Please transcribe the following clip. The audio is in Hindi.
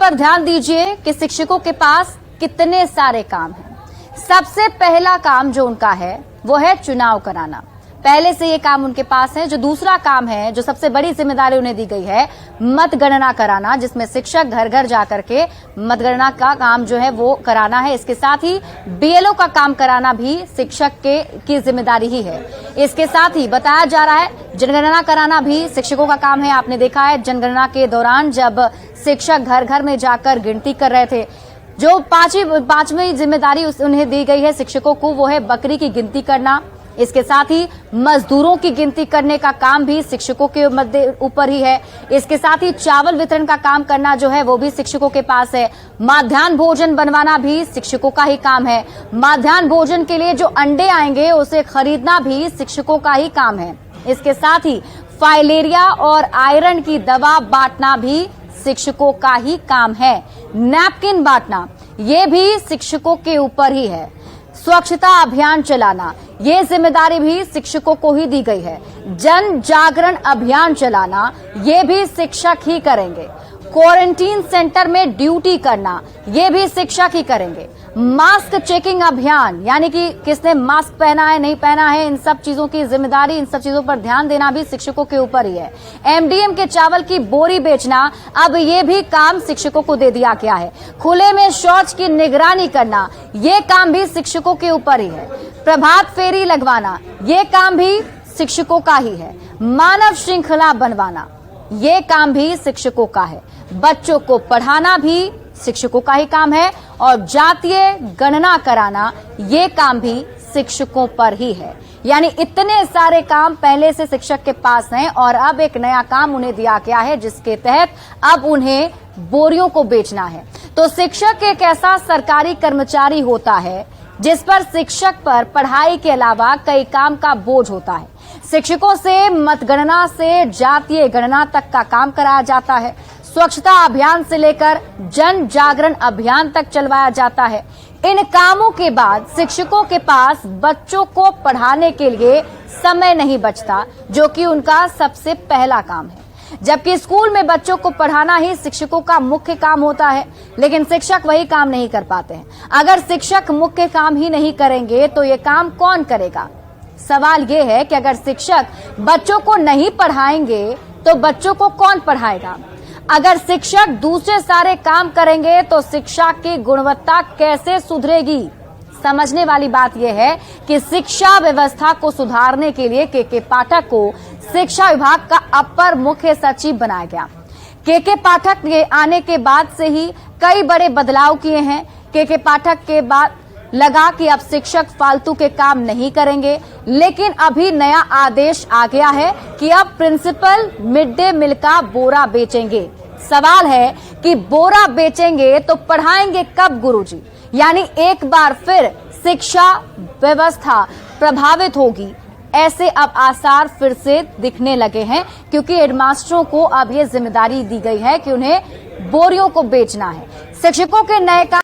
पर ध्यान दीजिए कि शिक्षकों के पास कितने सारे काम हैं। सबसे पहला काम जो उनका है वो है चुनाव कराना। पहले से ये काम उनके पास है। जो दूसरा काम है, जो सबसे बड़ी जिम्मेदारी उन्हें दी गई है, मतगणना कराना, जिसमें शिक्षक घर घर जाकर के मतगणना का काम जो है वो कराना है। इसके साथ ही बीएलओ का काम कराना भी शिक्षक की जिम्मेदारी ही है। इसके साथ ही बताया जा रहा है जनगणना कराना भी शिक्षकों का काम है। आपने देखा है जनगणना के दौरान जब शिक्षक घर घर में जाकर गिनती कर रहे थे, जो पांचवी जिम्मेदारी उन्हें दी गई है शिक्षकों को, वो है बकरी की गिनती करना। इसके साथ ही मजदूरों की गिनती करने का काम भी शिक्षकों के ऊपर ही है। इसके साथ ही चावल वितरण का काम करना जो है वो भी शिक्षकों के पास है। माध्याह्न भोजन बनवाना भी शिक्षकों का ही काम है। माध्याह्न भोजन के लिए जो अंडे आएंगे उसे खरीदना भी शिक्षकों का ही काम है। इसके साथ ही फाइलेरिया और आयरन की दवा बांटना भी शिक्षकों का ही काम है। नैपकिन बांटना ये भी शिक्षकों के ऊपर ही है। स्वच्छता अभियान चलाना ये जिम्मेदारी भी शिक्षकों को ही दी गई है। जन जागरण अभियान चलाना ये भी शिक्षक ही करेंगे। क्वारंटीन सेंटर में ड्यूटी करना ये भी शिक्षक ही करेंगे। मास्क चेकिंग अभियान, यानी कि किसने मास्क पहना है नहीं पहना है, इन सब चीजों की जिम्मेदारी, इन सब चीजों पर ध्यान देना भी शिक्षकों के ऊपर ही है। एमडीएम के चावल की बोरी बेचना, अब ये भी काम शिक्षकों को दे दिया गया है। खुले में शौच की निगरानी करना ये काम भी शिक्षकों के ऊपर ही है। प्रभात फेरी लगवाना ये काम भी शिक्षकों का ही है। मानव श्रृंखला बनवाना ये काम भी शिक्षकों का है। बच्चों को पढ़ाना भी शिक्षकों का ही काम है और जातीय गणना कराना ये काम भी शिक्षकों पर ही है। यानी इतने सारे काम पहले से शिक्षक के पास हैं और अब एक नया काम उन्हें दिया गया है, जिसके तहत अब उन्हें बोरियों को बेचना है। तो शिक्षक एक ऐसा सरकारी कर्मचारी होता है जिस पर शिक्षक पर पढ़ाई के अलावा कई काम का बोझ होता है। शिक्षकों से मतगणना से जातीय गणना तक का काम कराया जाता है। स्वच्छता अभियान से लेकर जन जागरण अभियान तक चलवाया जाता है। इन कामों के बाद शिक्षकों के पास बच्चों को पढ़ाने के लिए समय नहीं बचता, जो कि उनका सबसे पहला काम है। जबकि स्कूल में बच्चों को पढ़ाना ही शिक्षकों का मुख्य काम होता है, लेकिन शिक्षक वही काम नहीं कर पाते हैं। अगर शिक्षक मुख्य काम ही नहीं करेंगे तो ये काम कौन करेगा? सवाल ये है कि अगर शिक्षक बच्चों को नहीं पढ़ाएंगे तो बच्चों को कौन पढ़ाएगा? अगर शिक्षक दूसरे सारे काम करेंगे तो शिक्षा की गुणवत्ता कैसे सुधरेगी? समझने वाली बात यह है कि शिक्षा व्यवस्था को सुधारने के लिए के पाठक को शिक्षा विभाग का अपर मुख्य सचिव बनाया गया। के पाठक के आने के बाद से ही कई बड़े बदलाव किए हैं। के पाठक के बाद लगा कि अब शिक्षक फालतू के काम नहीं करेंगे, लेकिन अभी नया आदेश आ गया है कि अब प्रिंसिपल मिड डे मील का बोरा बेचेंगे। सवाल है कि बोरा बेचेंगे तो पढ़ाएंगे कब गुरुजी? यानी एक बार फिर शिक्षा व्यवस्था प्रभावित होगी, ऐसे अब आसार फिर से दिखने लगे हैं, क्योंकि हेडमास्टरों को अब ये जिम्मेदारी दी गई है कि उन्हें बोरियों को बेचना है। शिक्षकों के नए काम